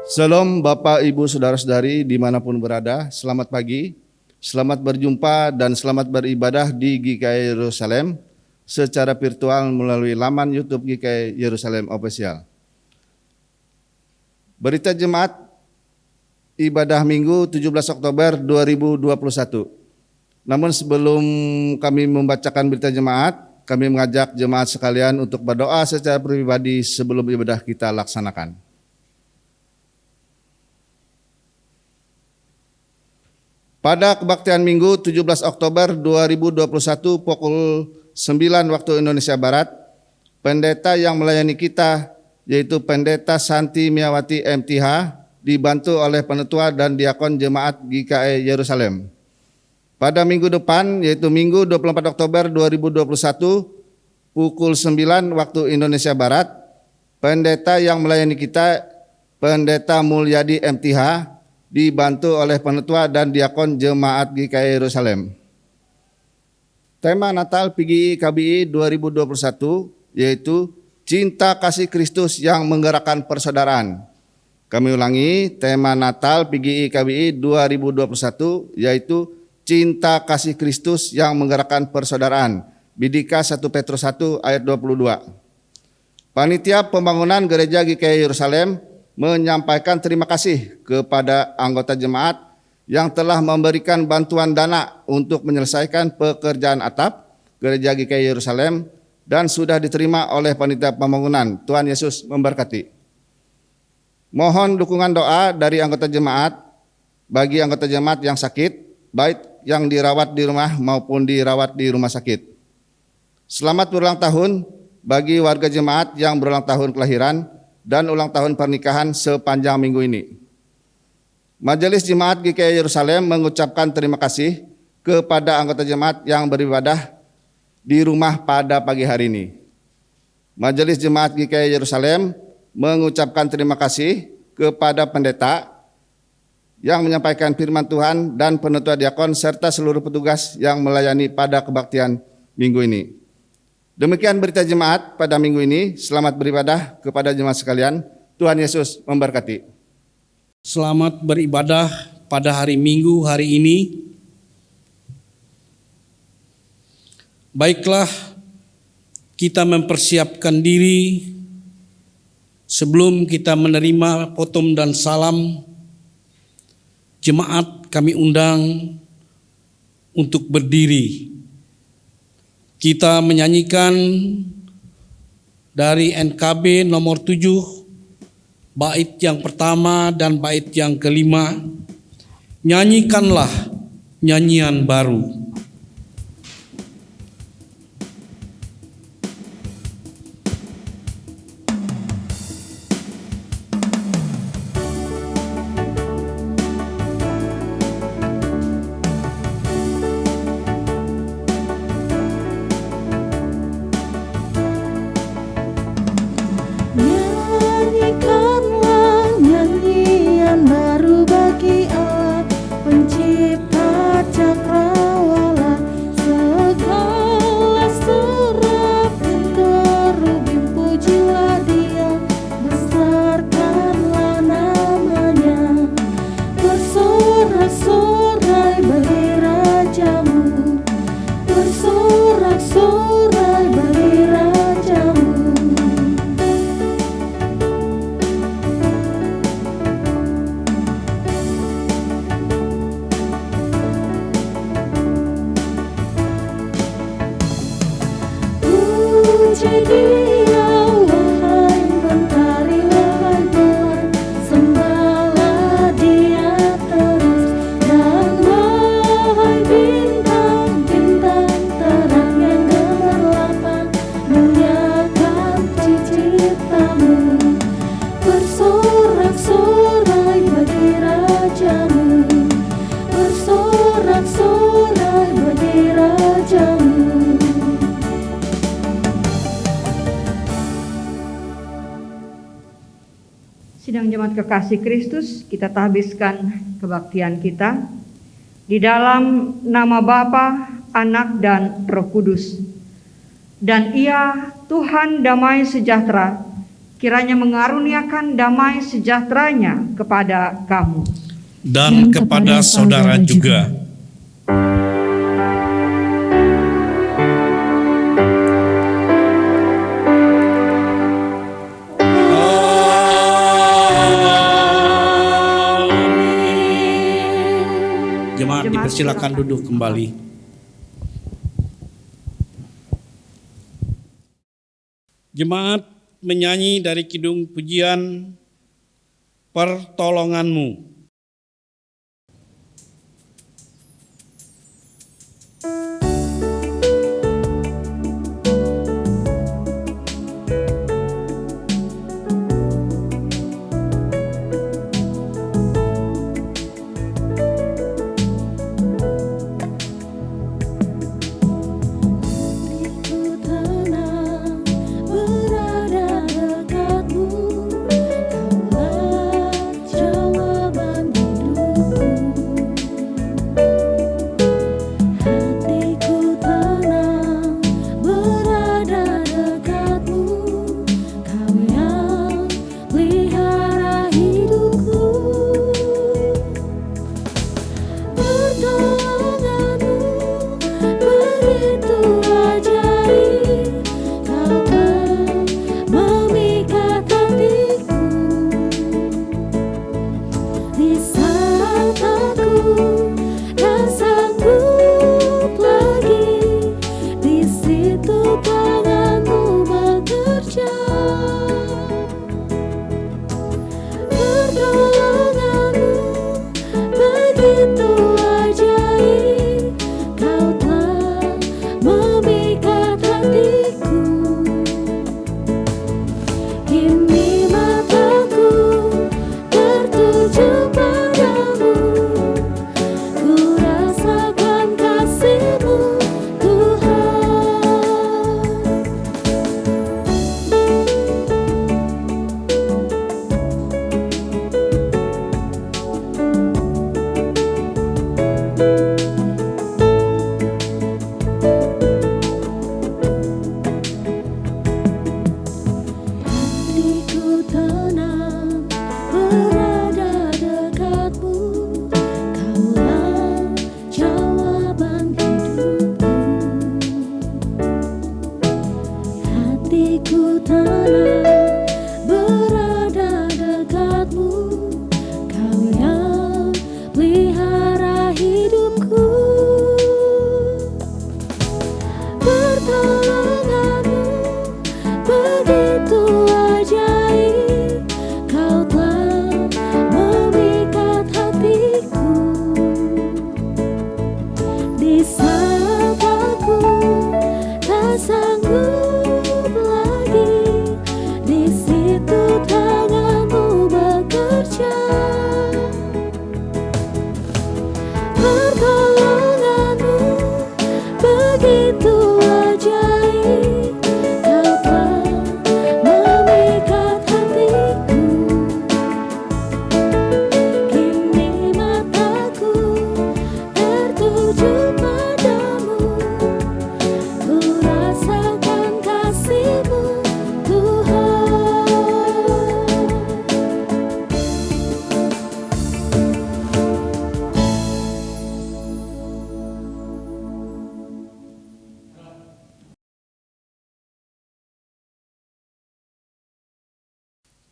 Salam Bapak, Ibu, Saudara-saudari dimanapun berada, selamat pagi, selamat berjumpa dan selamat beribadah di GKI Yerusalem secara virtual melalui laman YouTube GKI Yerusalem Official. Berita Jemaat Ibadah Minggu 17 Oktober 2021. Namun sebelum kami membacakan berita jemaat, kami mengajak jemaat sekalian untuk berdoa secara pribadi sebelum ibadah kita laksanakan. Pada kebaktian Minggu 17 Oktober 2021 pukul 9 waktu Indonesia Barat, pendeta yang melayani kita yaitu Pendeta Santi Miawati MTH dibantu oleh penetua dan diakon jemaat GKI Yerusalem. Pada minggu depan yaitu Minggu 24 Oktober 2021 pukul 9 waktu Indonesia Barat, pendeta yang melayani kita Pendeta Mulyadi MTH dibantu oleh penetua dan diakon jemaat GKI Yerusalem. Tema Natal PGI KBI 2021 yaitu Cinta Kasih Kristus yang Menggerakkan Persaudaraan. Kami ulangi, tema Natal PGI KBI 2021 yaitu Cinta Kasih Kristus yang Menggerakkan Persaudaraan. Bidika 1 Petrus 1 ayat 22. Panitia Pembangunan Gereja GKI Yerusalem menyampaikan terima kasih kepada anggota jemaat yang telah memberikan bantuan dana untuk menyelesaikan pekerjaan atap Gereja GKI Yerusalem dan sudah diterima oleh panitia pembangunan. Tuhan Yesus memberkati. Mohon dukungan doa dari anggota jemaat bagi anggota jemaat yang sakit, baik yang dirawat di rumah maupun dirawat di rumah sakit. Selamat berulang tahun bagi warga jemaat yang berulang tahun kelahiran dan ulang tahun pernikahan sepanjang minggu ini. Majelis Jemaat GKI Yerusalem mengucapkan terima kasih kepada anggota jemaat yang beribadah di rumah pada pagi hari ini. Majelis Jemaat GKI Yerusalem mengucapkan terima kasih kepada pendeta yang menyampaikan firman Tuhan dan penetua diakon serta seluruh petugas yang melayani pada kebaktian minggu ini. Demikian berita jemaat pada minggu ini. Selamat beribadah kepada jemaat sekalian. Tuhan Yesus memberkati. Selamat beribadah pada hari Minggu hari ini. Baiklah, kita mempersiapkan diri sebelum kita menerima potom dan salam. Jemaat kami undang untuk berdiri. Kita menyanyikan dari NKB nomor 7, bait yang pertama dan bait yang kelima. Nyanyikanlah nyanyian baru. Sidang jemaat kekasih Kristus, kita tahbiskan kebaktian kita di dalam nama Bapa, Anak dan Roh Kudus. Dan Ia Tuhan damai sejahtera kiranya mengaruniakan damai sejahtera-Nya kepada kamu. Dan kepada saudara juga. Jemaat dipersilakan duduk kembali. Jemaat menyanyi dari kidung pujian Pertolonganmu.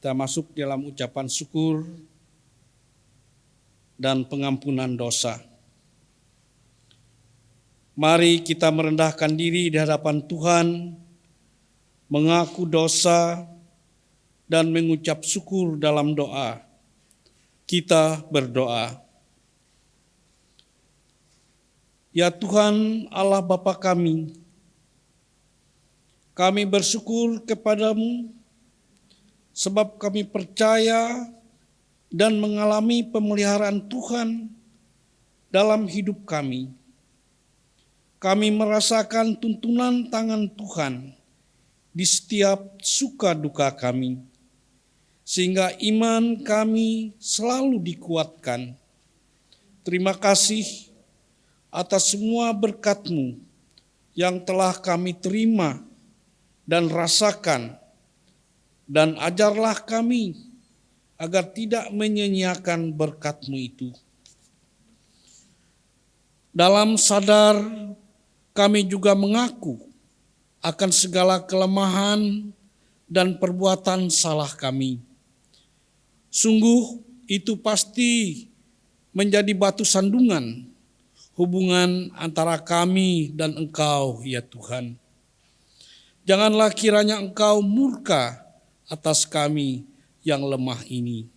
Kita masuk dalam ucapan syukur dan pengampunan dosa. Mari kita merendahkan diri di hadapan Tuhan, mengaku dosa, dan mengucap syukur dalam doa. Kita berdoa. Ya Tuhan Allah Bapa kami bersyukur kepadamu sebab kami percaya dan mengalami pemeliharaan Tuhan dalam hidup kami. Kami merasakan tuntunan tangan Tuhan di setiap suka duka kami, sehingga iman kami selalu dikuatkan. Terima kasih atas semua berkat-Mu yang telah kami terima dan rasakan dan ajarlah kami agar tidak menyia-nyiakan berkat-Mu itu. Dalam sadar kami juga mengaku akan segala kelemahan dan perbuatan salah kami. Sungguh itu pasti menjadi batu sandungan hubungan antara kami dan Engkau, ya Tuhan. Janganlah kiranya Engkau murka atas kami yang lemah ini,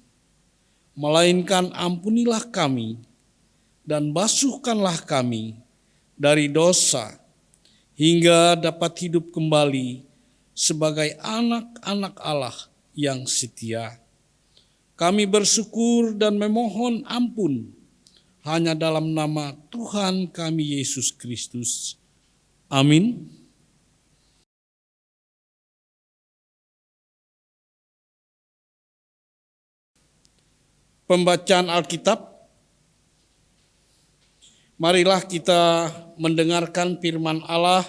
melainkan ampunilah kami dan basuhkanlah kami dari dosa hingga dapat hidup kembali sebagai anak-anak Allah yang setia. Kami bersyukur dan memohon ampun hanya dalam nama Tuhan kami Yesus Kristus. Amin. Pembacaan Alkitab. Marilah kita mendengarkan firman Allah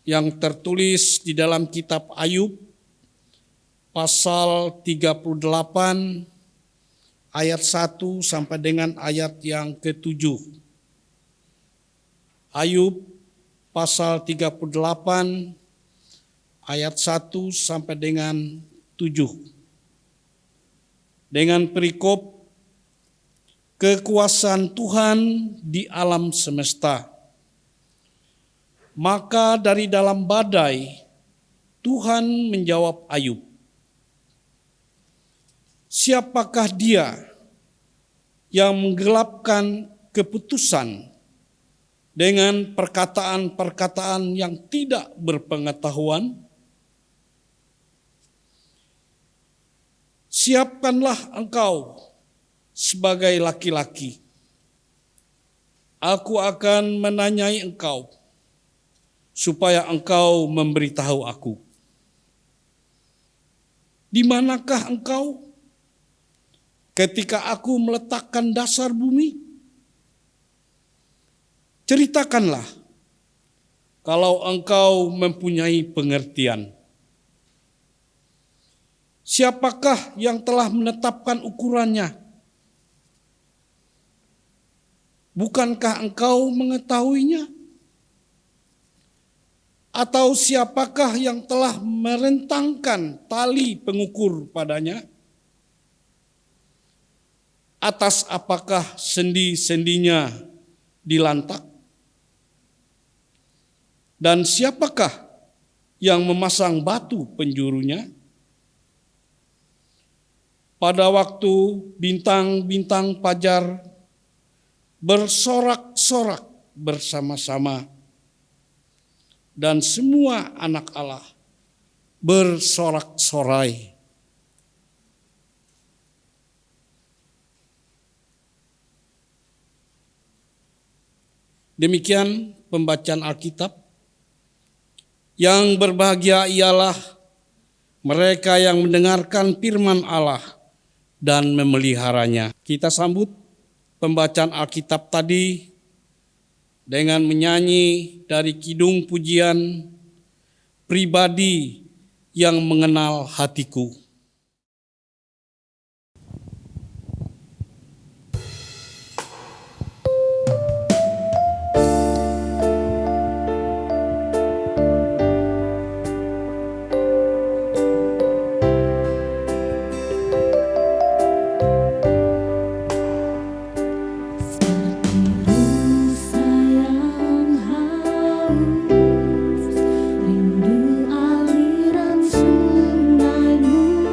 yang tertulis di dalam kitab Ayub pasal 38 ayat 1 sampai dengan ayat yang ke-7. Ayub pasal 38 ayat 1 sampai dengan 7. Dengan perikop kekuasaan Tuhan di alam semesta. Maka dari dalam badai Tuhan menjawab Ayub, siapakah dia yang menggelapkan keputusan dengan perkataan-perkataan yang tidak berpengetahuan? Siapkanlah engkau sebagai laki-laki. Aku akan menanyai engkau, supaya engkau memberitahu aku. Di manakah engkau ketika aku meletakkan dasar bumi? Ceritakanlah, kalau engkau mempunyai pengertian. Siapakah yang telah menetapkan ukurannya? Bukankah engkau mengetahuinya? Atau siapakah yang telah merentangkan tali pengukur padanya? Atas apakah sendi-sendinya dilantak? Dan siapakah yang memasang batu penjurunya? Pada waktu bintang-bintang fajar bersorak-sorak bersama-sama, dan semua anak Allah bersorak-sorai. Demikian pembacaan Alkitab. Yang berbahagia ialah mereka yang mendengarkan firman Allah dan memeliharanya. Kita sambut pembacaan Alkitab tadi dengan menyanyi dari kidung pujian pribadi yang mengenal hatiku. Rindu aliran sungaimu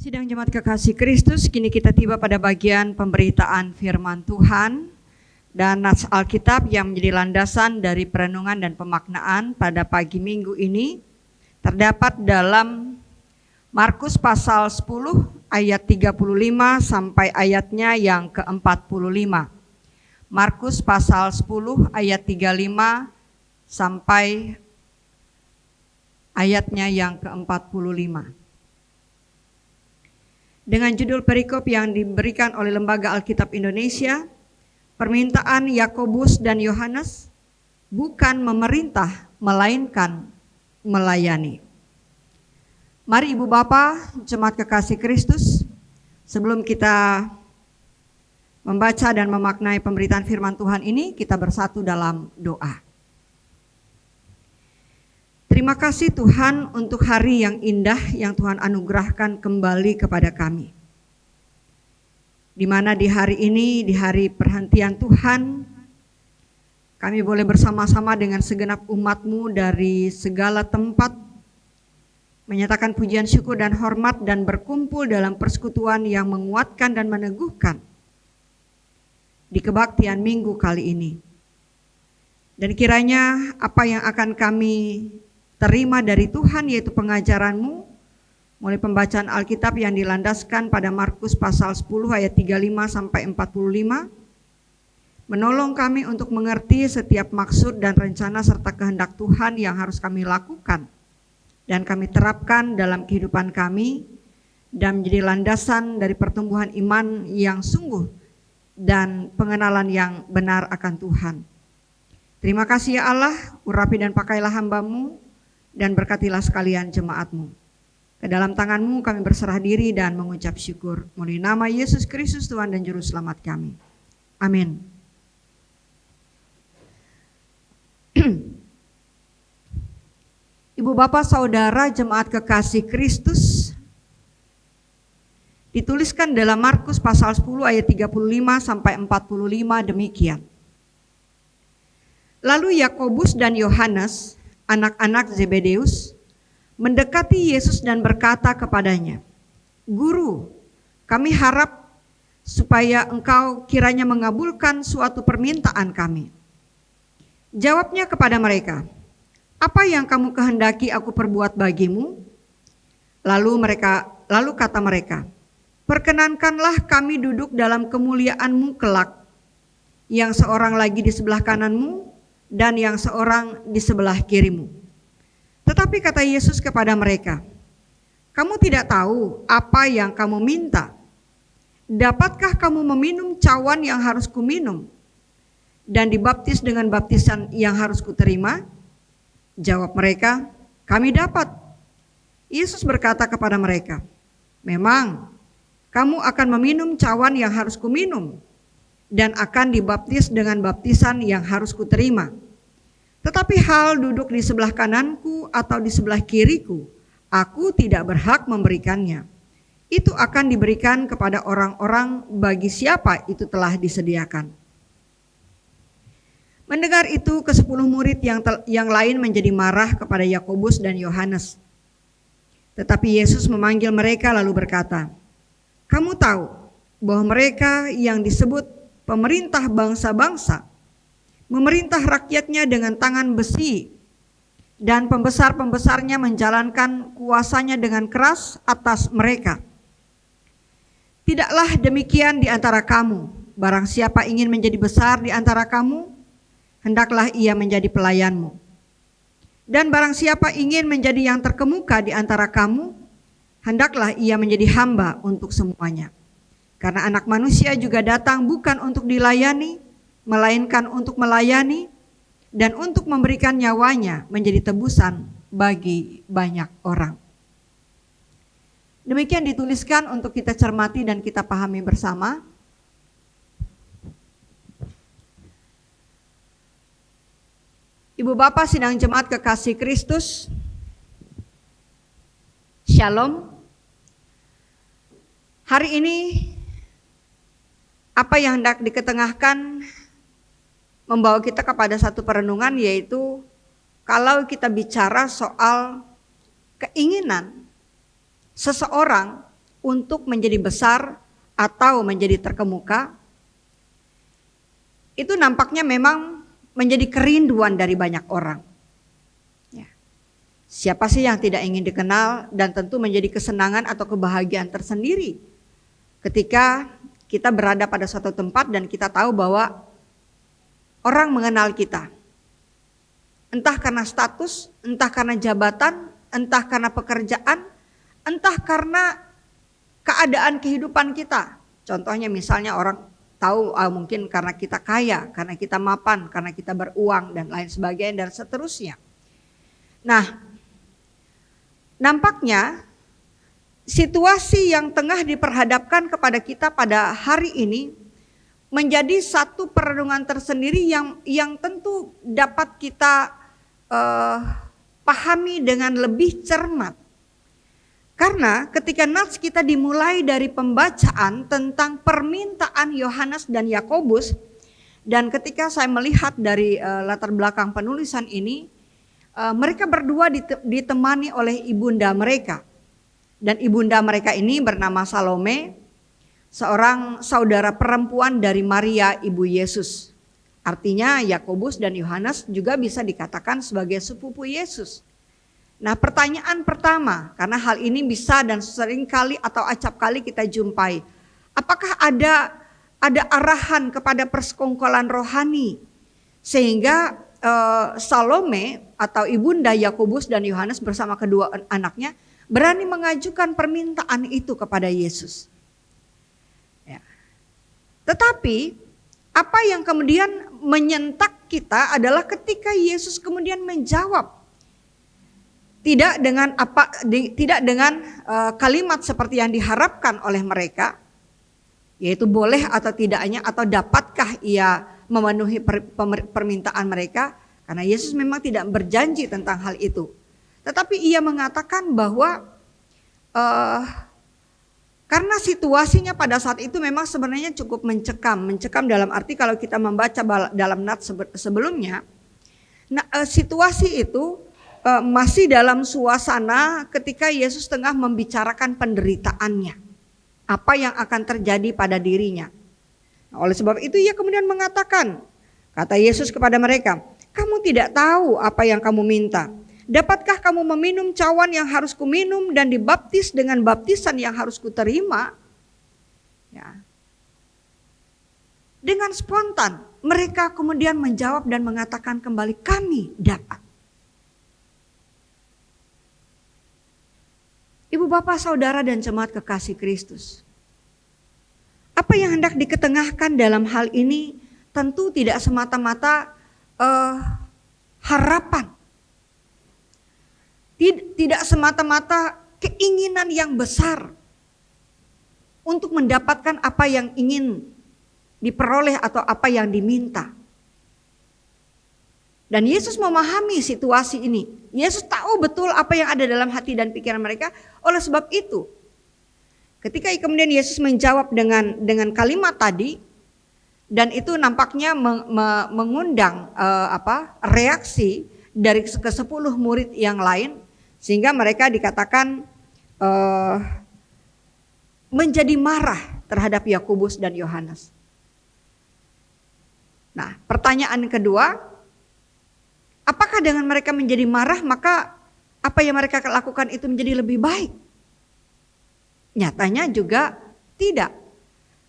Sidang Jemaat Kekasih Kristus, kini kita tiba pada bagian pemberitaan firman Tuhan dan nats Alkitab yang menjadi landasan dari perenungan dan pemaknaan pada pagi Minggu ini terdapat dalam Markus pasal 10 ayat 35 sampai ayatnya yang ke-45. Markus pasal 10 ayat 35 sampai ayatnya yang ke-45. Dengan judul perikop yang diberikan oleh Lembaga Alkitab Indonesia, permintaan Yakobus dan Yohanes bukan memerintah, melainkan melayani. Mari Ibu Bapa, Jemaat Kekasih Kristus, sebelum kita membaca dan memaknai pemberitaan firman Tuhan ini, kita bersatu dalam doa. Terima kasih Tuhan untuk hari yang indah yang Tuhan anugerahkan kembali kepada kami. Di mana di hari ini, di hari perhentian Tuhan, kami boleh bersama-sama dengan segenap umat-Mu dari segala tempat, menyatakan pujian syukur dan hormat dan berkumpul dalam persekutuan yang menguatkan dan meneguhkan di kebaktian minggu kali ini. Dan kiranya apa yang akan kami terima dari Tuhan, yaitu pengajaran-Mu, mulai pembacaan Alkitab yang dilandaskan pada Markus pasal 10 ayat 35 sampai 45, menolong kami untuk mengerti setiap maksud dan rencana serta kehendak Tuhan yang harus kami lakukan dan kami terapkan dalam kehidupan kami, dan menjadi landasan dari pertumbuhan iman yang sungguh dan pengenalan yang benar akan Tuhan. Terima kasih ya Allah, urapi dan pakailah hamba-Mu, dan berkatilah sekalian jemaat-Mu. Ke dalam tangan-Mu kami berserah diri dan mengucap syukur. Melalui nama Yesus Kristus Tuhan dan Juru Selamat kami. Amin. Ibu Bapak Saudara Jemaat Kekasih Kristus, dituliskan dalam Markus pasal 10 ayat 35 sampai 45 demikian. Lalu Yakobus dan Yohanes, anak-anak Zebedeus, mendekati Yesus dan berkata kepadanya, "Guru, kami harap supaya Engkau kiranya mengabulkan suatu permintaan kami." Jawabnya kepada mereka, "Apa yang kamu kehendaki aku perbuat bagimu?" Lalu kata mereka, "Perkenankanlah kami duduk dalam kemuliaan-Mu kelak, yang seorang lagi di sebelah kanan-Mu dan yang seorang di sebelah kiri-Mu." Tetapi kata Yesus kepada mereka, "Kamu tidak tahu apa yang kamu minta. Dapatkah kamu meminum cawan yang harus kuminum dan dibaptis dengan baptisan yang harus kuterima?" Jawab mereka, "Kami dapat." Yesus berkata kepada mereka, "Memang kamu akan meminum cawan yang harus kuminum dan akan dibaptis dengan baptisan yang harus kuterima. Tetapi hal duduk di sebelah kananku atau di sebelah kiriku, aku tidak berhak memberikannya. Itu akan diberikan kepada orang-orang bagi siapa itu telah disediakan." Mendengar itu, ke-10 murid yang lain menjadi marah kepada Yakobus dan Yohanes. Tetapi Yesus memanggil mereka lalu berkata, "Kamu tahu bahwa mereka yang disebut pemerintah bangsa-bangsa memerintah rakyatnya dengan tangan besi, dan pembesar-pembesarnya menjalankan kuasanya dengan keras atas mereka. Tidaklah demikian di antara kamu. Barang siapa ingin menjadi besar di antara kamu, hendaklah ia menjadi pelayanmu. Dan barang siapa ingin menjadi yang terkemuka di antara kamu, hendaklah ia menjadi hamba untuk semuanya. Karena Anak Manusia juga datang bukan untuk dilayani, melainkan untuk melayani dan untuk memberikan nyawanya menjadi tebusan bagi banyak orang." Demikian dituliskan untuk kita cermati dan kita pahami bersama. Ibu Bapak sidang jemaat kekasih Kristus, Shalom. Hari ini apa yang hendak diketengahkan membawa kita kepada satu perenungan, yaitu kalau kita bicara soal keinginan seseorang untuk menjadi besar atau menjadi terkemuka, itu nampaknya memang menjadi kerinduan dari banyak orang. Ya. Siapa sih yang tidak ingin dikenal, dan tentu menjadi kesenangan atau kebahagiaan tersendiri ketika kita berada pada suatu tempat dan kita tahu bahwa orang mengenal kita. Entah karena status, entah karena jabatan, entah karena pekerjaan, entah karena keadaan kehidupan kita. Contohnya misalnya orang tahu mungkin karena kita kaya, karena kita mapan, karena kita beruang dan lain sebagainya dan seterusnya. Nah, nampaknya situasi yang tengah diperhadapkan kepada kita pada hari ini menjadi satu perenungan tersendiri yang tentu dapat kita pahami dengan lebih cermat. Karena ketika nats kita dimulai dari pembacaan tentang permintaan Yohanes dan Yakobus, dan ketika saya melihat dari latar belakang penulisan ini, mereka berdua ditemani oleh ibunda mereka. Dan ibunda mereka ini bernama Salome, seorang saudara perempuan dari Maria ibu Yesus. Artinya Yakobus dan Yohanes juga bisa dikatakan sebagai sepupu Yesus. Nah, pertanyaan pertama, karena hal ini bisa dan sering kali atau acap kali kita jumpai. Apakah ada arahan kepada persekongkolan rohani sehingga Salome atau ibunda Yakobus dan Yohanes bersama kedua anaknya berani mengajukan permintaan itu kepada Yesus. Ya. Tetapi apa yang kemudian menyentak kita adalah ketika Yesus kemudian menjawab. Tidak dengan kalimat seperti yang diharapkan oleh mereka, yaitu boleh atau tidaknya atau dapatkah ia memenuhi permintaan mereka, karena Yesus memang tidak berjanji tentang hal itu. Tetapi ia mengatakan bahwa karena situasinya pada saat itu memang sebenarnya cukup mencekam dalam arti kalau kita membaca dalam nats sebelumnya, situasi itu masih dalam suasana ketika Yesus tengah membicarakan penderitaannya. Apa yang akan terjadi pada dirinya. Nah, oleh sebab itu ia kemudian mengatakan, kata Yesus kepada mereka, kamu tidak tahu apa yang kamu minta. Dapatkah kamu meminum cawan yang harus kuminum dan dibaptis dengan baptisan yang harus kuterima? Ya. Dengan spontan mereka kemudian menjawab dan mengatakan kembali, kami dapat. Ibu bapak saudara dan jemaat kekasih Kristus. Apa yang hendak diketengahkan dalam hal ini tentu tidak semata-mata harapan. Tidak semata-mata keinginan yang besar untuk mendapatkan apa yang ingin diperoleh atau apa yang diminta. Dan Yesus memahami situasi ini. Yesus tahu betul apa yang ada dalam hati dan pikiran mereka. Oleh sebab itu, ketika kemudian Yesus menjawab dengan kalimat tadi, dan itu nampaknya mengundang reaksi dari ke-10 murid yang lain, sehingga mereka dikatakan menjadi marah terhadap Yakobus dan Yohanes. Nah, pertanyaan kedua, apakah dengan mereka menjadi marah maka apa yang mereka lakukan itu menjadi lebih baik? Nyatanya juga tidak.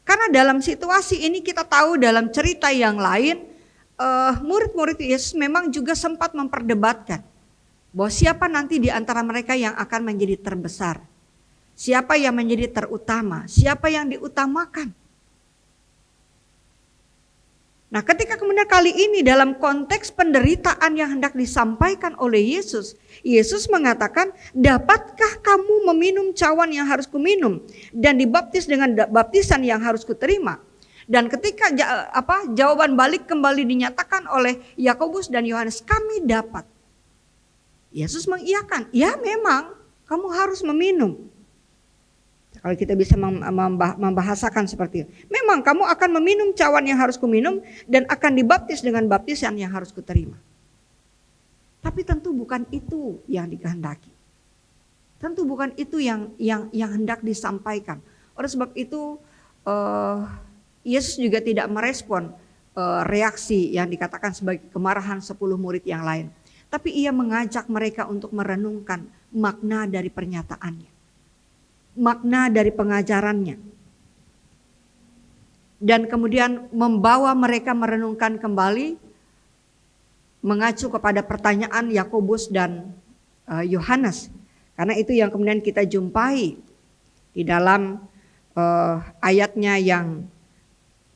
Karena dalam situasi ini kita tahu dalam cerita yang lain, murid-murid Yesus memang juga sempat memperdebatkan bahwa siapa nanti di antara mereka yang akan menjadi terbesar. Siapa yang menjadi terutama, siapa yang diutamakan. Nah, ketika kemudian kali ini dalam konteks penderitaan yang hendak disampaikan oleh Yesus, Yesus mengatakan, dapatkah kamu meminum cawan yang harus kuminum dan dibaptis dengan baptisan yang harus kuterima? Dan ketika jawaban balik kembali dinyatakan oleh Yakobus dan Yohanes, kami dapat. Yesus mengiyakan, ya memang kamu harus meminum. Kalau kita bisa membahasakan seperti itu. Memang kamu akan meminum cawan yang harus kuminum dan akan dibaptis dengan baptisan yang harus kuterima. Tapi tentu bukan itu yang dikehendaki. Tentu bukan itu yang hendak disampaikan. Oleh sebab itu Yesus juga tidak merespon reaksi yang dikatakan sebagai kemarahan 10 murid yang lain. Tapi ia mengajak mereka untuk merenungkan makna dari pernyataannya. Makna dari pengajarannya. Dan kemudian membawa mereka merenungkan kembali, mengacu kepada pertanyaan Yakobus dan Yohanes. Karena itu yang kemudian kita jumpai di dalam ayatnya yang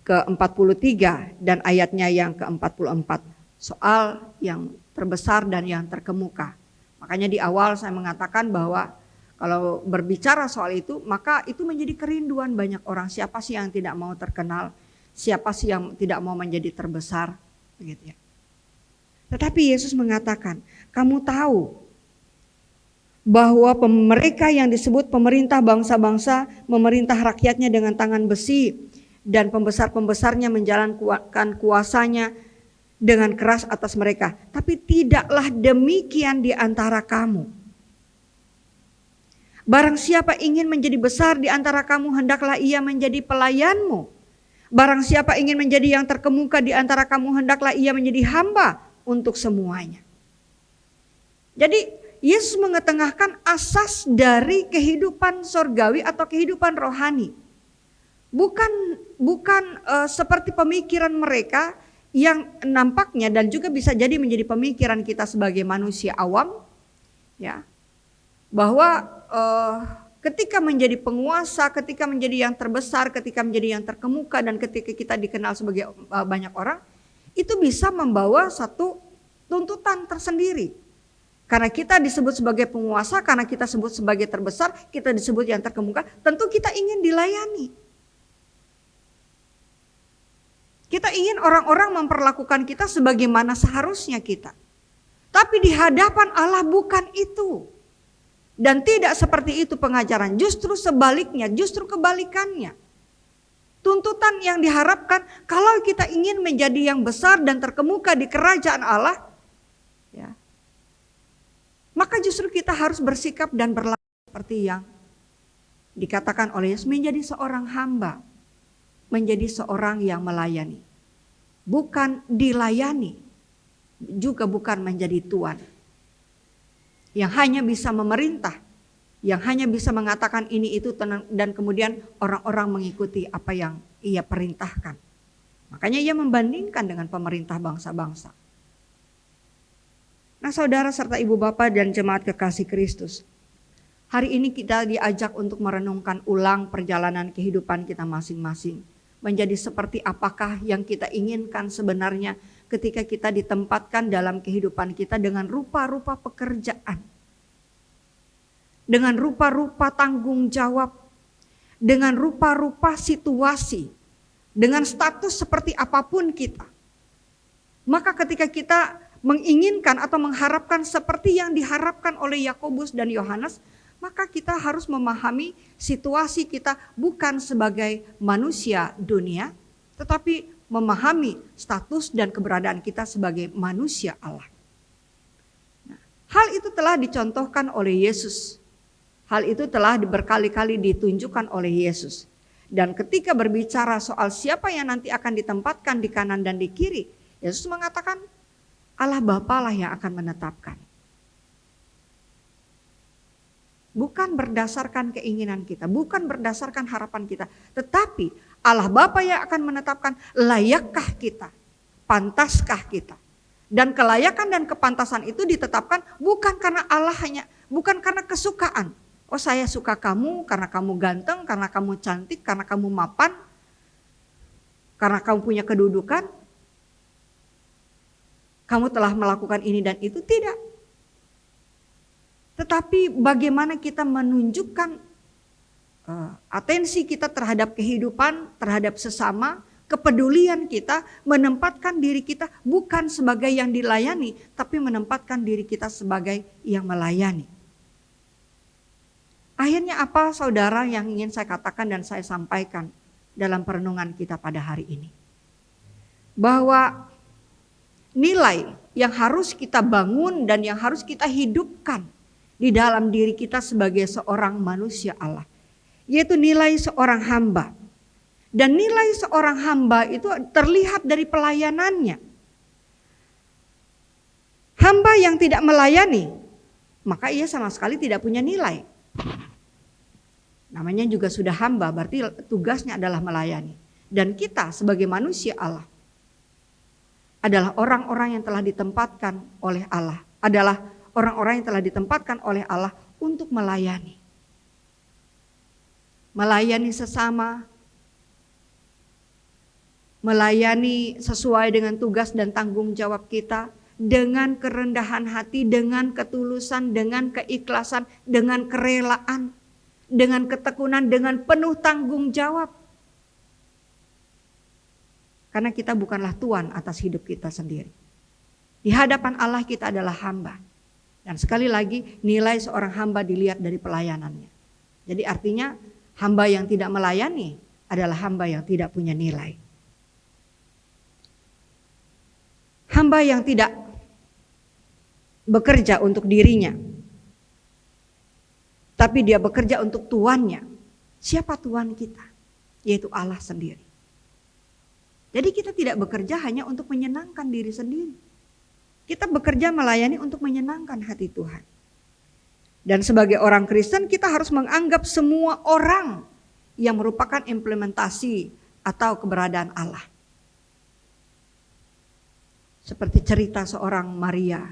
ke-43 dan ayatnya yang ke-44. Soal yang terbesar dan yang terkemuka. Makanya di awal saya mengatakan bahwa kalau berbicara soal itu, maka itu menjadi kerinduan banyak orang. Siapa sih yang tidak mau terkenal? Siapa sih yang tidak mau menjadi terbesar? Begitu ya. Tetapi Yesus mengatakan, kamu tahu bahwa mereka yang disebut pemerintah bangsa-bangsa memerintah rakyatnya dengan tangan besi, dan pembesar-pembesarnya menjalankan kuasanya dengan keras atas mereka. Tapi tidaklah demikian di antara kamu. Barang siapa ingin menjadi besar di antara kamu, hendaklah ia menjadi pelayanmu. Barang siapa ingin menjadi yang terkemuka di antara kamu, hendaklah ia menjadi hamba untuk semuanya. Jadi Yesus mengetengahkan asas dari kehidupan sorgawi atau kehidupan rohani. Bukan seperti pemikiran mereka yang nampaknya dan juga bisa jadi menjadi pemikiran kita sebagai manusia awam, ya, bahwa ketika menjadi penguasa, ketika menjadi yang terbesar, ketika menjadi yang terkemuka, dan ketika kita dikenal sebagai banyak orang, itu bisa membawa satu tuntutan tersendiri. Karena kita disebut sebagai penguasa, karena kita disebut sebagai terbesar, kita disebut yang terkemuka, tentu kita ingin dilayani. Kita ingin orang-orang memperlakukan kita sebagaimana seharusnya kita. Tapi di hadapan Allah bukan itu. Dan tidak seperti itu pengajaran, justru sebaliknya, justru kebalikannya. Tuntutan yang diharapkan kalau kita ingin menjadi yang besar dan terkemuka di kerajaan Allah, ya, maka justru kita harus bersikap dan berlaku seperti yang dikatakan oleh Yesus, menjadi seorang hamba, menjadi seorang yang melayani. Bukan dilayani, juga bukan menjadi tuan. Yang hanya bisa memerintah, yang hanya bisa mengatakan ini itu dan kemudian orang-orang mengikuti apa yang ia perintahkan. Makanya ia membandingkan dengan pemerintah bangsa-bangsa. Nah, saudara serta ibu bapak dan jemaat kekasih Kristus, hari ini kita diajak untuk merenungkan ulang perjalanan kehidupan kita masing-masing. Menjadi seperti apakah yang kita inginkan sebenarnya ketika kita ditempatkan dalam kehidupan kita dengan rupa-rupa pekerjaan, dengan rupa-rupa tanggung jawab, dengan rupa-rupa situasi, dengan status seperti apapun kita. Maka ketika kita menginginkan atau mengharapkan seperti yang diharapkan oleh Yakobus dan Yohanes, maka kita harus memahami situasi kita bukan sebagai manusia dunia, tetapi memahami status dan keberadaan kita sebagai manusia Allah. Nah, hal itu telah dicontohkan oleh Yesus. Hal itu telah berkali-kali ditunjukkan oleh Yesus. Dan ketika berbicara soal siapa yang nanti akan ditempatkan di kanan dan di kiri, Yesus mengatakan Allah Bapa lah yang akan menetapkan. Bukan berdasarkan keinginan kita, bukan berdasarkan harapan kita, tetapi Allah Bapa yang akan menetapkan layakkah kita, pantaskah kita. Dan kelayakan dan kepantasan itu ditetapkan bukan karena Allah bukan karena kesukaan. Oh, saya suka kamu karena kamu ganteng, karena kamu cantik, karena kamu mapan, karena kamu punya kedudukan. Kamu telah melakukan ini dan itu, tidak. Tetapi bagaimana kita menunjukkan atensi kita terhadap kehidupan, terhadap sesama, kepedulian kita, menempatkan diri kita bukan sebagai yang dilayani, tapi menempatkan diri kita sebagai yang melayani. Akhirnya apa, saudara, yang ingin saya katakan dan saya sampaikan dalam perenungan kita pada hari ini? Bahwa nilai yang harus kita bangun dan yang harus kita hidupkan di dalam diri kita sebagai seorang manusia Allah, yaitu nilai seorang hamba. Dan nilai seorang hamba itu terlihat dari pelayanannya. Hamba yang tidak melayani, maka ia sama sekali tidak punya nilai. Namanya juga sudah hamba, berarti tugasnya adalah melayani. Dan kita sebagai manusia Allah adalah orang-orang yang telah ditempatkan oleh Allah, adalah orang-orang yang telah ditempatkan oleh Allah untuk melayani. Melayani sesama, melayani sesuai dengan tugas dan tanggung jawab kita, dengan kerendahan hati, dengan ketulusan, dengan keikhlasan, dengan kerelaan, dengan ketekunan, dengan penuh tanggung jawab. Karena kita bukanlah tuan atas hidup kita sendiri. Di hadapan Allah kita adalah hamba. Dan sekali lagi nilai seorang hamba dilihat dari pelayanannya. Jadi artinya hamba yang tidak melayani adalah hamba yang tidak punya nilai. Hamba yang tidak bekerja untuk dirinya, tapi dia bekerja untuk tuannya. Siapa tuan kita? Yaitu Allah sendiri. Jadi kita tidak bekerja hanya untuk menyenangkan diri sendiri. Kita bekerja melayani untuk menyenangkan hati Tuhan. Dan sebagai orang Kristen kita harus menganggap semua orang yang merupakan implementasi atau keberadaan Allah. Seperti cerita seorang Maria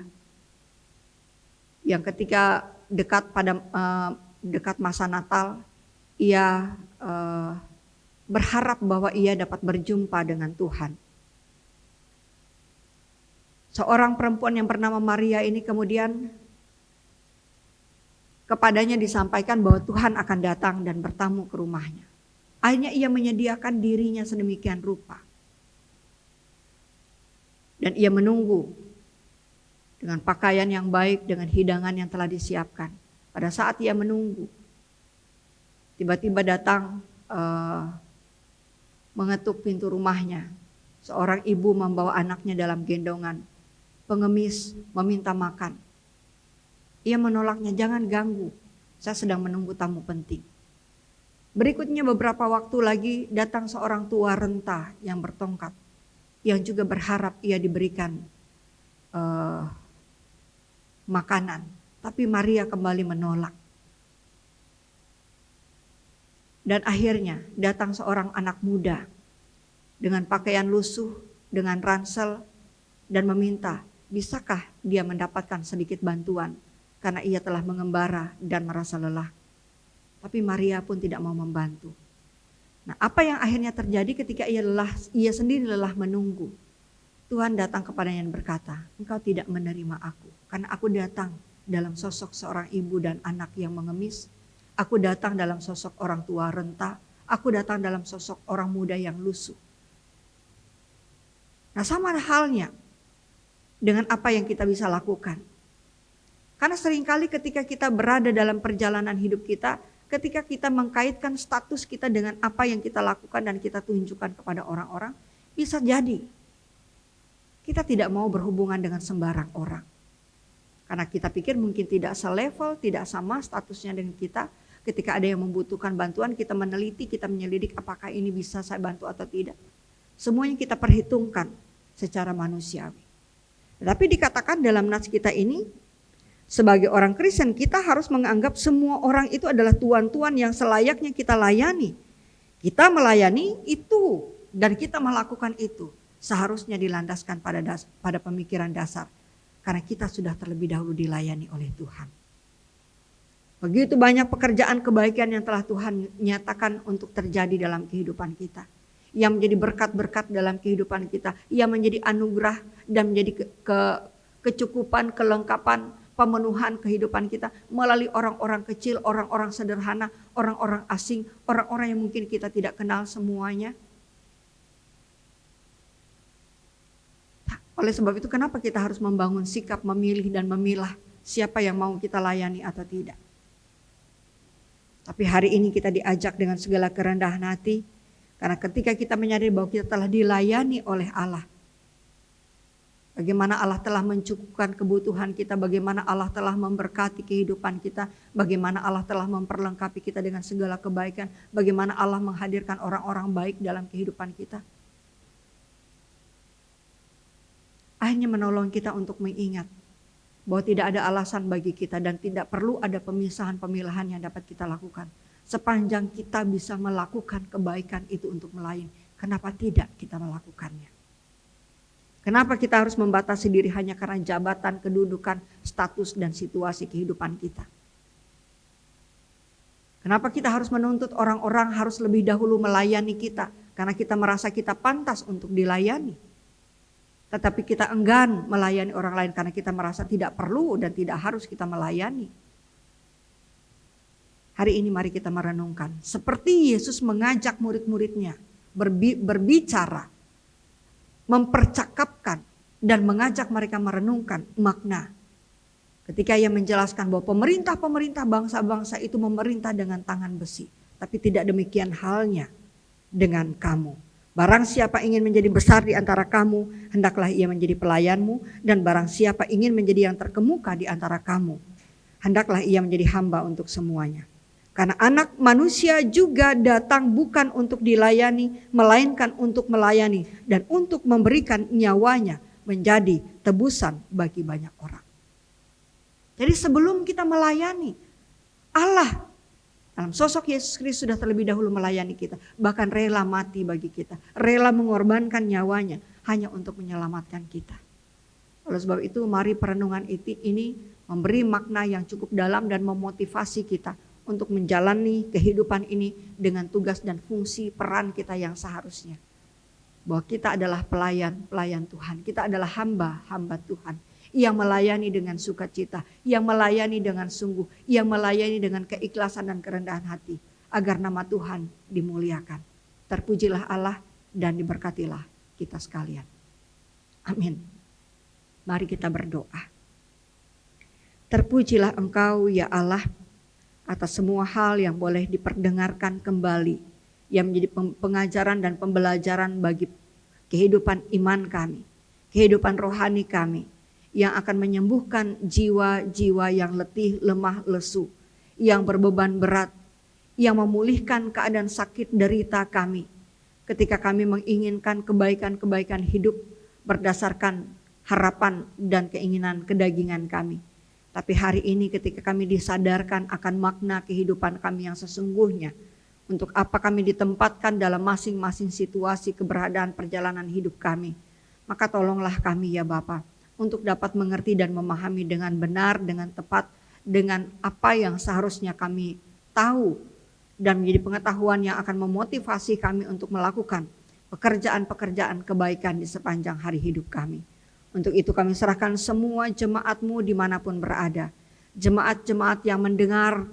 yang ketika dekat masa Natal, ia berharap bahwa ia dapat berjumpa dengan Tuhan. Seorang perempuan yang bernama Maria ini kemudian kepadanya disampaikan bahwa Tuhan akan datang dan bertamu ke rumahnya. Akhirnya ia menyediakan dirinya sedemikian rupa. Dan ia menunggu dengan pakaian yang baik, dengan hidangan yang telah disiapkan. Pada saat ia menunggu, tiba-tiba datang mengetuk pintu rumahnya. Seorang ibu membawa anaknya dalam gendongan. Pengemis meminta makan. Ia menolaknya, jangan ganggu. Saya sedang menunggu tamu penting. Berikutnya beberapa waktu lagi datang seorang tua renta yang bertongkat. Yang juga berharap ia diberikan makanan. Tapi Maria kembali menolak. Dan akhirnya datang seorang anak muda dengan pakaian lusuh, dengan ransel, dan meminta, bisakah dia mendapatkan sedikit bantuan karena ia telah mengembara dan merasa lelah. Tapi Maria pun tidak mau membantu. Nah, apa yang akhirnya terjadi ketika ia sendiri lelah menunggu? Tuhan datang kepadanya dan berkata, engkau tidak menerima aku karena aku datang dalam sosok seorang ibu dan anak yang mengemis. Aku datang dalam sosok orang tua renta. Aku datang dalam sosok orang muda yang lusuh. Nah, sama halnya dengan apa yang kita bisa lakukan. Karena seringkali ketika kita berada dalam perjalanan hidup kita, ketika kita mengkaitkan status kita dengan apa yang kita lakukan dan kita tunjukkan kepada orang-orang, bisa jadi kita tidak mau berhubungan dengan sembarang orang. Karena kita pikir mungkin tidak selevel, tidak sama statusnya dengan kita. Ketika ada yang membutuhkan bantuan, kita meneliti, kita menyelidik apakah ini bisa saya bantu atau tidak. Semuanya kita perhitungkan secara manusiawi. Tapi dikatakan dalam nats kita ini, sebagai orang Kristen kita harus menganggap semua orang itu adalah tuan-tuan yang selayaknya kita layani. Kita melayani itu dan kita melakukan itu seharusnya dilandaskan pada pemikiran dasar. Karena kita sudah terlebih dahulu dilayani oleh Tuhan. Begitu banyak pekerjaan kebaikan yang telah Tuhan nyatakan untuk terjadi dalam kehidupan kita. Yang menjadi berkat-berkat dalam kehidupan kita. Yang menjadi anugerah dan menjadi kecukupan, kelengkapan, pemenuhan kehidupan kita. Melalui orang-orang kecil, orang-orang sederhana, orang-orang asing, orang-orang yang mungkin kita tidak kenal semuanya. Oleh sebab itu kenapa kita harus membangun sikap memilih dan memilah siapa yang mau kita layani atau tidak. Tapi hari ini kita diajak dengan segala kerendahan hati. Karena ketika kita menyadari bahwa kita telah dilayani oleh Allah. Bagaimana Allah telah mencukupkan kebutuhan kita, bagaimana Allah telah memberkati kehidupan kita, bagaimana Allah telah memperlengkapi kita dengan segala kebaikan, bagaimana Allah menghadirkan orang-orang baik dalam kehidupan kita. Akhirnya menolong kita untuk mengingat bahwa tidak ada alasan bagi kita dan tidak perlu ada pemisahan-pemilahan yang dapat kita lakukan. Sepanjang kita bisa melakukan kebaikan itu untuk melayani, kenapa tidak kita melakukannya? Kenapa kita harus membatasi diri hanya karena jabatan, kedudukan, status, dan situasi kehidupan kita? Kenapa kita harus menuntut orang-orang harus lebih dahulu melayani kita? Karena kita merasa kita pantas untuk dilayani. Tetapi kita enggan melayani orang lain karena kita merasa tidak perlu dan tidak harus kita melayani. Hari ini mari kita merenungkan. Seperti Yesus mengajak murid-muridnya berbicara, mempercakapkan dan mengajak mereka merenungkan makna. Ketika ia menjelaskan bahwa pemerintah-pemerintah bangsa-bangsa itu memerintah dengan tangan besi. Tapi tidak demikian halnya dengan kamu. Barang siapa ingin menjadi besar di antara kamu, hendaklah ia menjadi pelayanmu. Dan barang siapa ingin menjadi yang terkemuka di antara kamu, hendaklah ia menjadi hamba untuk semuanya. Karena anak manusia juga datang bukan untuk dilayani, melainkan untuk melayani dan untuk memberikan nyawanya menjadi tebusan bagi banyak orang. Jadi sebelum kita melayani, Allah dalam sosok Yesus Kristus sudah terlebih dahulu melayani kita. Bahkan rela mati bagi kita, rela mengorbankan nyawanya hanya untuk menyelamatkan kita. Oleh sebab itu mari perenungan ini memberi makna yang cukup dalam dan memotivasi kita untuk menjalani kehidupan ini dengan tugas dan fungsi peran kita yang seharusnya. Bahwa kita adalah pelayan Tuhan. Kita adalah hamba Tuhan. Yang melayani dengan sukacita. Yang melayani dengan sungguh. Yang melayani dengan keikhlasan dan kerendahan hati. Agar nama Tuhan dimuliakan. Terpujilah Allah dan diberkatilah kita sekalian. Amin. Mari kita berdoa. Terpujilah Engkau ya Allah, atas semua hal yang boleh diperdengarkan kembali, yang menjadi pengajaran dan pembelajaran bagi kehidupan iman kami, kehidupan rohani kami, yang akan menyembuhkan jiwa-jiwa yang letih, lemah, lesu, yang berbeban berat, yang memulihkan keadaan sakit derita kami, ketika kami menginginkan kebaikan-kebaikan hidup berdasarkan harapan dan keinginan kedagingan kami. Tapi hari ini ketika kami disadarkan akan makna kehidupan kami yang sesungguhnya, untuk apa kami ditempatkan dalam masing-masing situasi keberadaan perjalanan hidup kami, maka tolonglah kami ya Bapa untuk dapat mengerti dan memahami dengan benar, dengan tepat, dengan apa yang seharusnya kami tahu dan menjadi pengetahuan yang akan memotivasi kami untuk melakukan pekerjaan-pekerjaan kebaikan di sepanjang hari hidup kami. Untuk itu kami serahkan semua jemaat-Mu dimanapun berada. Jemaat-jemaat yang mendengar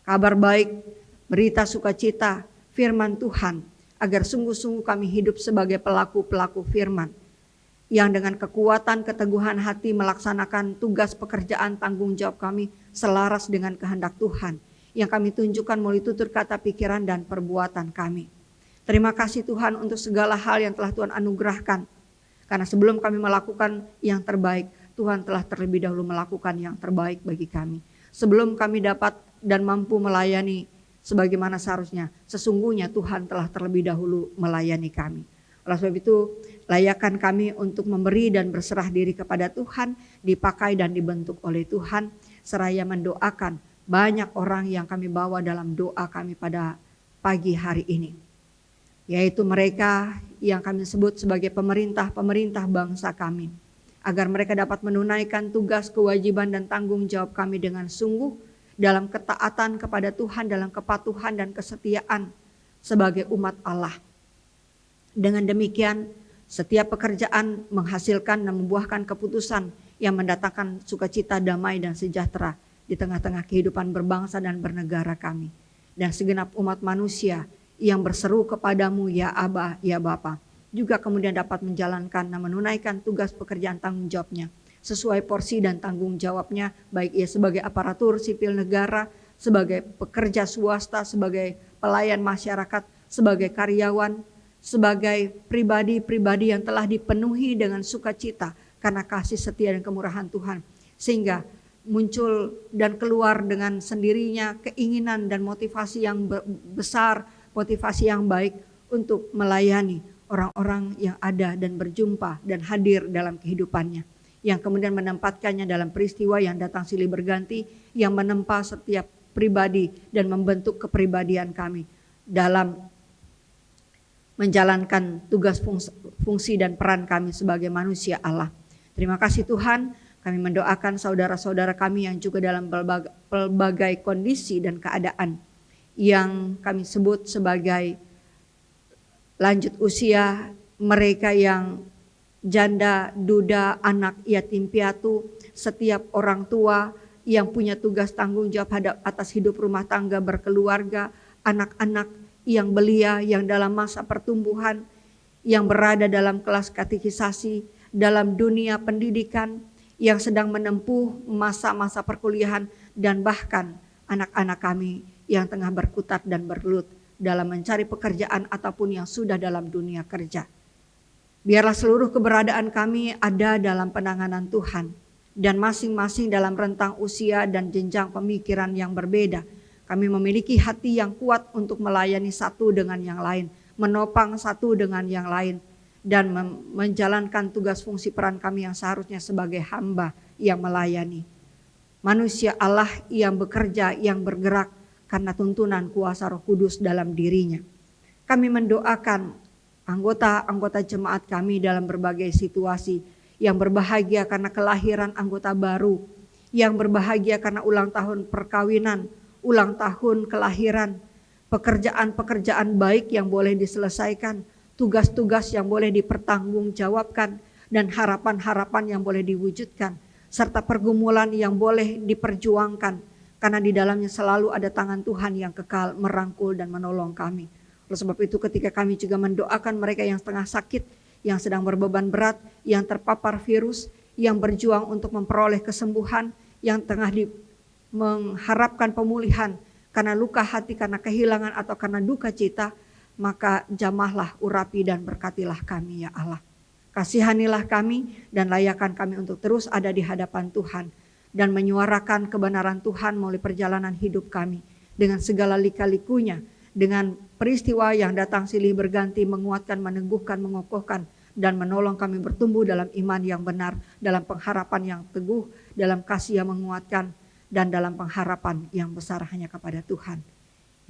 kabar baik, berita sukacita, firman Tuhan. Agar sungguh-sungguh kami hidup sebagai pelaku-pelaku firman. Yang dengan kekuatan, keteguhan hati melaksanakan tugas pekerjaan tanggung jawab kami selaras dengan kehendak Tuhan. Yang kami tunjukkan melalui tutur kata, pikiran, dan perbuatan kami. Terima kasih Tuhan untuk segala hal yang telah Tuhan anugerahkan. Karena sebelum kami melakukan yang terbaik, Tuhan telah terlebih dahulu melakukan yang terbaik bagi kami. Sebelum kami dapat dan mampu melayani sebagaimana seharusnya, sesungguhnya Tuhan telah terlebih dahulu melayani kami. Oleh sebab itu, layakan kami untuk memberi dan berserah diri kepada Tuhan, dipakai dan dibentuk oleh Tuhan, seraya mendoakan banyak orang yang kami bawa dalam doa kami pada pagi hari ini. Yaitu mereka yang kami sebut sebagai pemerintah-pemerintah bangsa kami. Agar mereka dapat menunaikan tugas, kewajiban, dan tanggung jawab kami dengan sungguh dalam ketaatan kepada Tuhan, dalam kepatuhan dan kesetiaan sebagai umat Allah. Dengan demikian, setiap pekerjaan menghasilkan dan membuahkan keputusan yang mendatangkan sukacita, damai, dan sejahtera di tengah-tengah kehidupan berbangsa dan bernegara kami. Dan segenap umat manusia yang berseru kepadamu ya Aba, ya Bapa, juga kemudian dapat menjalankan dan menunaikan tugas pekerjaan tanggung jawabnya sesuai porsi dan tanggung jawabnya, baik ia sebagai aparatur sipil negara, sebagai pekerja swasta, sebagai pelayan masyarakat, sebagai karyawan, sebagai pribadi-pribadi yang telah dipenuhi dengan sukacita karena kasih setia dan kemurahan Tuhan. Sehingga muncul dan keluar dengan sendirinya keinginan dan motivasi yang besar, motivasi yang baik untuk melayani orang-orang yang ada dan berjumpa dan hadir dalam kehidupannya. Yang kemudian menempatkannya dalam peristiwa yang datang silih berganti, yang menempa setiap pribadi dan membentuk kepribadian kami dalam menjalankan tugas fungsi dan peran kami sebagai manusia Allah. Terima kasih Tuhan. Kami mendoakan saudara-saudara kami yang juga dalam pelbagai kondisi dan keadaan yang kami sebut sebagai lanjut usia, mereka yang janda, duda, anak yatim piatu, setiap orang tua yang punya tugas tanggung jawab atas hidup rumah tangga berkeluarga, anak-anak yang belia, yang dalam masa pertumbuhan, yang berada dalam kelas katekisasi, dalam dunia pendidikan, yang sedang menempuh masa-masa perkuliahan, dan bahkan anak-anak kami yang tengah berkutat dan bergelut dalam mencari pekerjaan ataupun yang sudah dalam dunia kerja. Biarlah seluruh keberadaan kami ada dalam penanganan Tuhan, dan masing-masing dalam rentang usia dan jenjang pemikiran yang berbeda. Kami memiliki hati yang kuat untuk melayani satu dengan yang lain, menopang satu dengan yang lain, dan menjalankan tugas fungsi peran kami yang seharusnya sebagai hamba yang melayani manusia Allah yang bekerja, yang bergerak karena tuntunan kuasa Roh Kudus dalam dirinya. Kami mendoakan anggota-anggota jemaat kami dalam berbagai situasi, yang berbahagia karena kelahiran anggota baru, yang berbahagia karena ulang tahun perkawinan, ulang tahun kelahiran, pekerjaan-pekerjaan baik yang boleh diselesaikan, tugas-tugas yang boleh dipertanggungjawabkan, dan harapan-harapan yang boleh diwujudkan, serta pergumulan yang boleh diperjuangkan, karena di dalamnya selalu ada tangan Tuhan yang kekal merangkul dan menolong kami. Oleh sebab itu ketika kami juga mendoakan mereka yang setengah sakit, yang sedang berbeban berat, yang terpapar virus, yang berjuang untuk memperoleh kesembuhan, yang tengah mengharapkan pemulihan karena luka hati, karena kehilangan atau karena duka cita, maka jamahlah, urapi dan berkatilah kami ya Allah. Kasihanilah kami dan layakkan kami untuk terus ada di hadapan Tuhan dan menyuarakan kebenaran Tuhan melalui perjalanan hidup kami dengan segala lika-likunya, dengan peristiwa yang datang silih berganti, menguatkan, meneguhkan, mengokohkan, dan menolong kami bertumbuh dalam iman yang benar, dalam pengharapan yang teguh, dalam kasih yang menguatkan, dan dalam pengharapan yang besar hanya kepada Tuhan.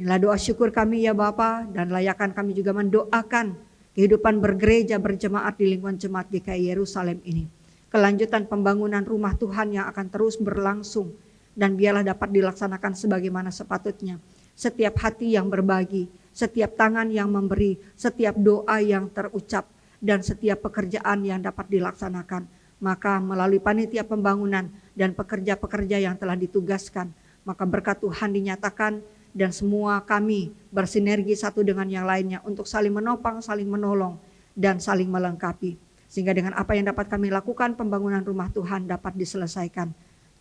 Inilah doa syukur kami ya Bapa, dan layakkan kami juga mendoakan kehidupan bergereja berjemaat di lingkungan jemaat GKI Yerusalem ini. Kelanjutan pembangunan rumah Tuhan yang akan terus berlangsung, dan biarlah dapat dilaksanakan sebagaimana sepatutnya. Setiap hati yang berbagi, setiap tangan yang memberi, setiap doa yang terucap, dan setiap pekerjaan yang dapat dilaksanakan. Maka melalui panitia pembangunan dan pekerja-pekerja yang telah ditugaskan, maka berkat Tuhan dinyatakan dan semua kami bersinergi satu dengan yang lainnya untuk saling menopang, saling menolong, dan saling melengkapi. Sehingga dengan apa yang dapat kami lakukan, pembangunan rumah Tuhan dapat diselesaikan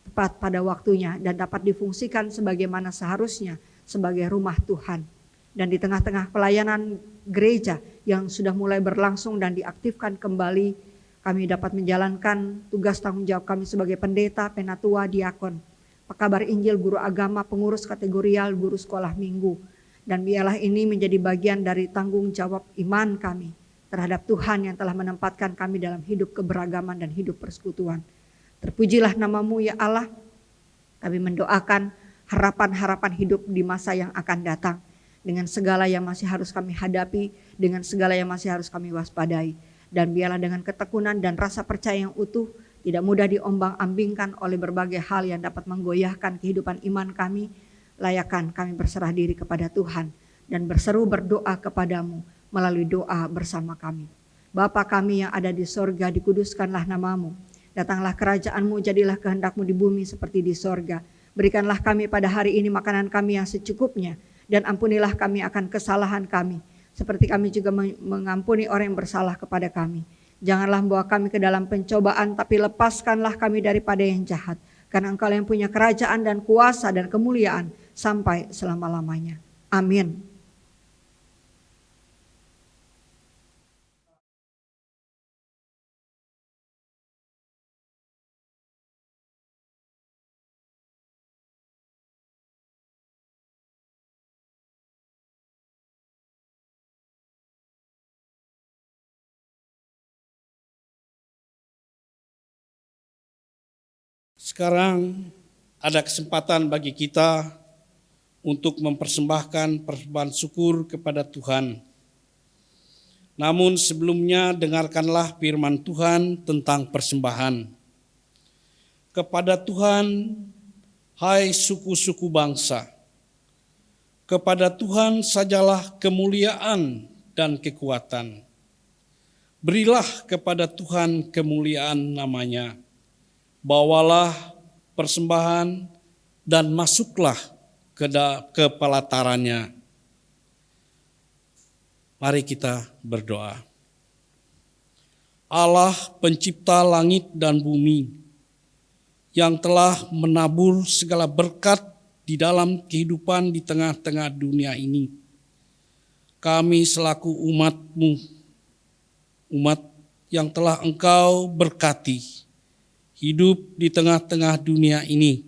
tepat pada waktunya dan dapat difungsikan sebagaimana seharusnya sebagai rumah Tuhan. Dan di tengah-tengah pelayanan gereja yang sudah mulai berlangsung dan diaktifkan kembali, kami dapat menjalankan tugas tanggung jawab kami sebagai pendeta, penatua, diakon, pekabar Injil, guru agama, pengurus kategorial, guru sekolah minggu. Dan biarlah ini menjadi bagian dari tanggung jawab iman kami terhadap Tuhan yang telah menempatkan kami dalam hidup keberagaman dan hidup persekutuan. Terpujilah namamu ya Allah. Kami mendoakan harapan-harapan hidup di masa yang akan datang, dengan segala yang masih harus kami hadapi, dengan segala yang masih harus kami waspadai. Dan biarlah dengan ketekunan dan rasa percaya yang utuh, tidak mudah diombang-ambingkan oleh berbagai hal yang dapat menggoyahkan kehidupan iman kami, layakkan kami berserah diri kepada Tuhan dan berseru berdoa kepadamu melalui doa bersama kami. Bapa kami yang ada di sorga, dikuduskanlah namamu. Datanglah kerajaanmu, jadilah kehendakmu di bumi seperti di sorga. Berikanlah kami pada hari ini makanan kami yang secukupnya, dan ampunilah kami akan kesalahan kami, seperti kami juga mengampuni orang yang bersalah kepada kami. Janganlah membawa kami ke dalam pencobaan, tapi lepaskanlah kami daripada yang jahat. Karena Engkau yang punya kerajaan dan kuasa dan kemuliaan sampai selama-lamanya. Amin. Sekarang ada kesempatan bagi kita untuk mempersembahkan persembahan syukur kepada Tuhan. Namun sebelumnya dengarkanlah firman Tuhan tentang persembahan. Kepada Tuhan, hai suku-suku bangsa, kepada Tuhan sajalah kemuliaan dan kekuatan. Berilah kepada Tuhan kemuliaan namanya. Bawalah persembahan dan masuklah ke pelatarannya. Mari kita berdoa. Allah pencipta langit dan bumi, yang telah menabur segala berkat di dalam kehidupan di tengah-tengah dunia ini. Kami selaku umat-Mu, umat yang telah Engkau berkati, hidup di tengah-tengah dunia ini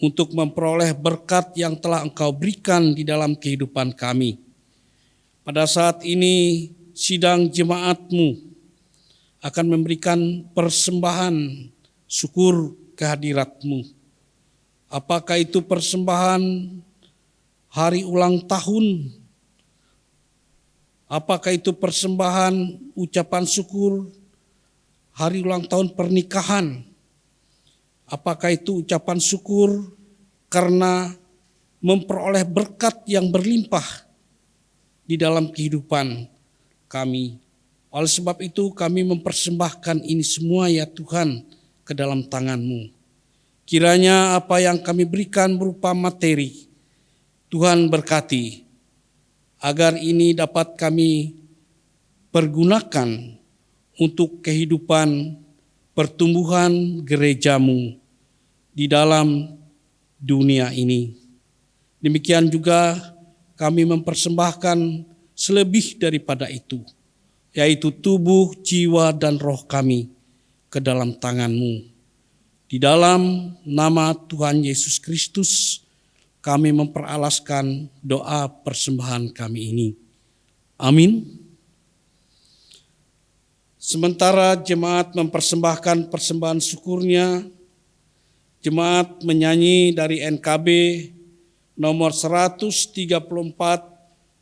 untuk memperoleh berkat yang telah Engkau berikan di dalam kehidupan kami. Pada saat ini sidang jemaat-Mu akan memberikan persembahan syukur kehadirat-Mu. Apakah itu persembahan hari ulang tahun? Apakah itu persembahan ucapan syukur hari ulang tahun pernikahan? Apakah itu ucapan syukur karena memperoleh berkat yang berlimpah di dalam kehidupan kami? Oleh sebab itu kami mempersembahkan ini semua ya Tuhan ke dalam tangan-Mu. Kiranya apa yang kami berikan berupa materi, Tuhan berkati, agar ini dapat kami pergunakan untuk kehidupan pertumbuhan gereja-Mu di dalam dunia ini. Demikian juga kami mempersembahkan selebih daripada itu, yaitu tubuh, jiwa, dan roh kami ke dalam tangan-Mu. Di dalam nama Tuhan Yesus Kristus, kami memperalaskan doa persembahan kami ini. Amin. Sementara jemaat mempersembahkan persembahan syukurnya, jemaat menyanyi dari NKB nomor 134,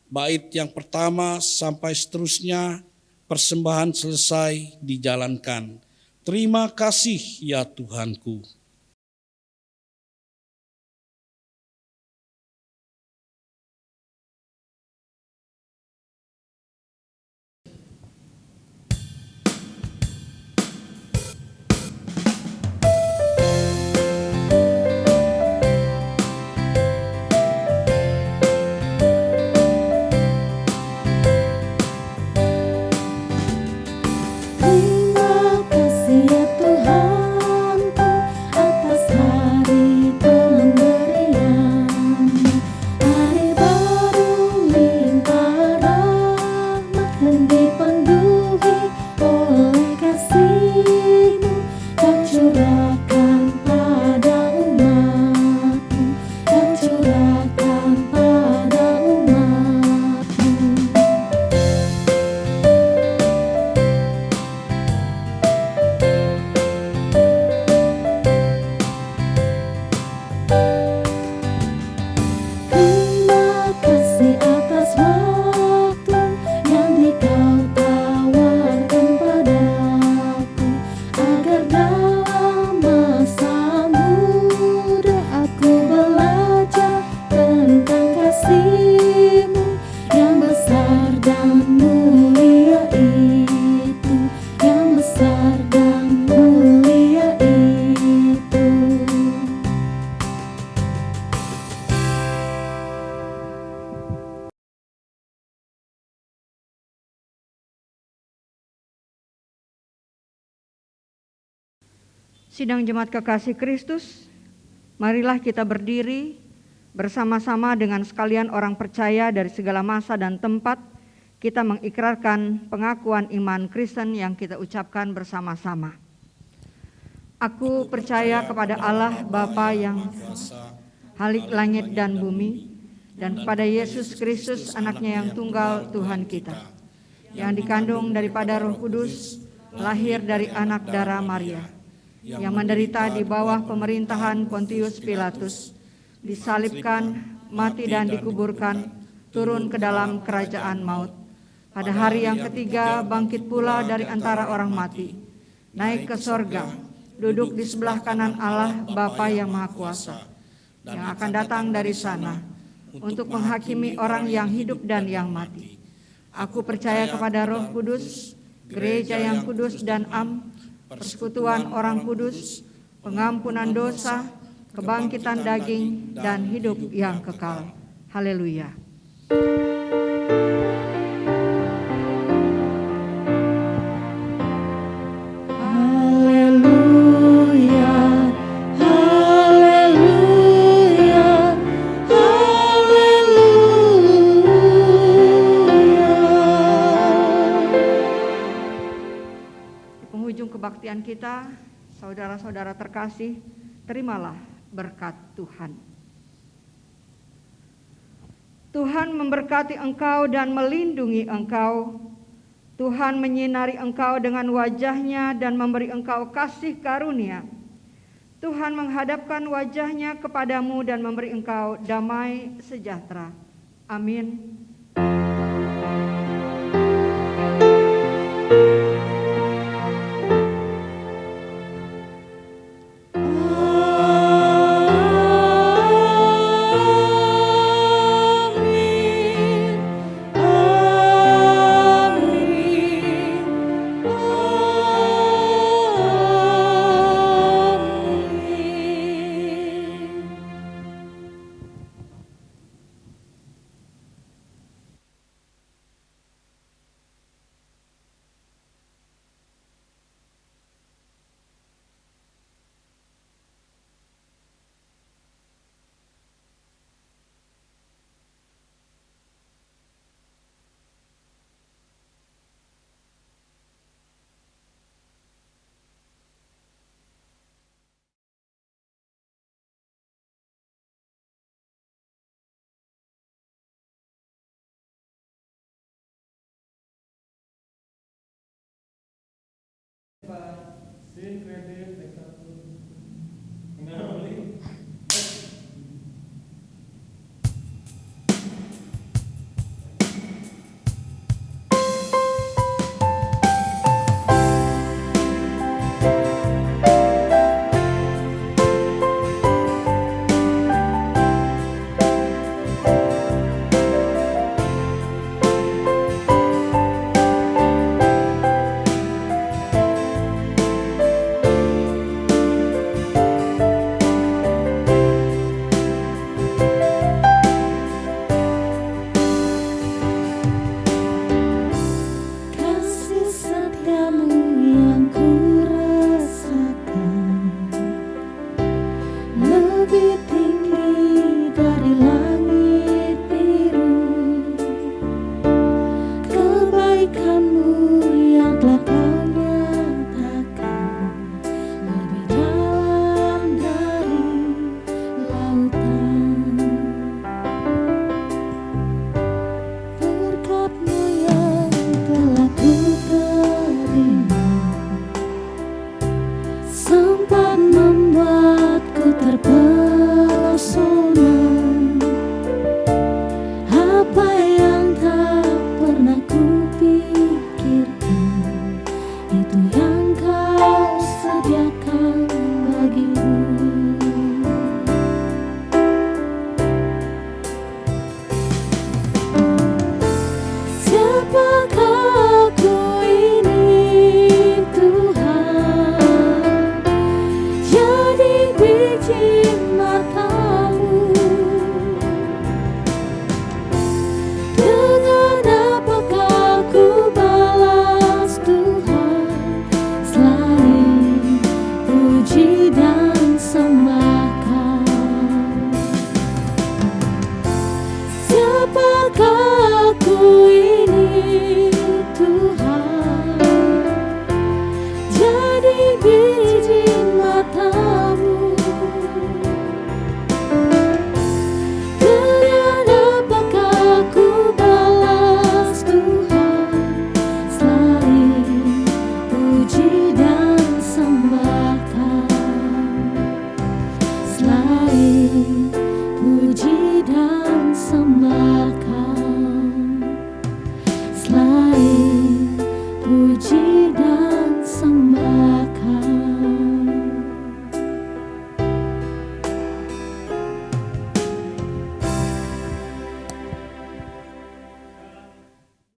bait yang pertama sampai seterusnya, persembahan selesai dijalankan. Terima kasih ya Tuhanku. Terima kasih ya Tuhanku atas hari pemberian. Hari baru limpah rahmat dan dipenuhi oleh kasih-Mu yang curahkan pada umat-Mu, yang curahkan pada umat-Mu. Terima kasih atas waktu yang Kau tawarkan padaku, agar dalam masa muda aku belajar tentang kasih-Mu yang besar dan mulia itu, yang besar dan mulia itu. Sidang jemaat kekasih Kristus, marilah kita berdiri bersama-sama dengan sekalian orang percaya dari segala masa dan tempat. Kita mengikrarkan pengakuan iman Kristen yang kita ucapkan bersama-sama. Aku percaya kepada Allah Bapa yang Halik langit dan bumi, dan kepada Yesus Kristus anaknya yang tunggal Tuhan kita, yang dikandung daripada Roh Kudus, lahir dari anak darah Maria, yang menderita di bawah pemerintahan Pontius Pilatus, disalibkan, mati dan dikuburkan, turun ke dalam kerajaan maut. Pada hari yang ketiga bangkit pula dari antara orang mati, naik ke sorga, duduk di sebelah kanan Allah Bapa yang Maha Kuasa, yang akan datang dari sana untuk menghakimi orang yang hidup dan yang mati. Aku percaya kepada Roh Kudus, gereja yang kudus dan am, persekutuan orang kudus, pengampunan dosa, kebangkitan daging, dan hidup yang kekal. Haleluya. Haleluya, haleluya, haleluya. Di penghujung kebaktian kita, saudara-saudara terkasih, terimalah berkat Tuhan. Tuhan memberkati engkau dan melindungi engkau. Tuhan menyinari engkau dengan wajah-Nya dan memberi engkau kasih karunia. Tuhan menghadapkan wajah-Nya kepadamu dan memberi engkau damai sejahtera. Amin. Sin credit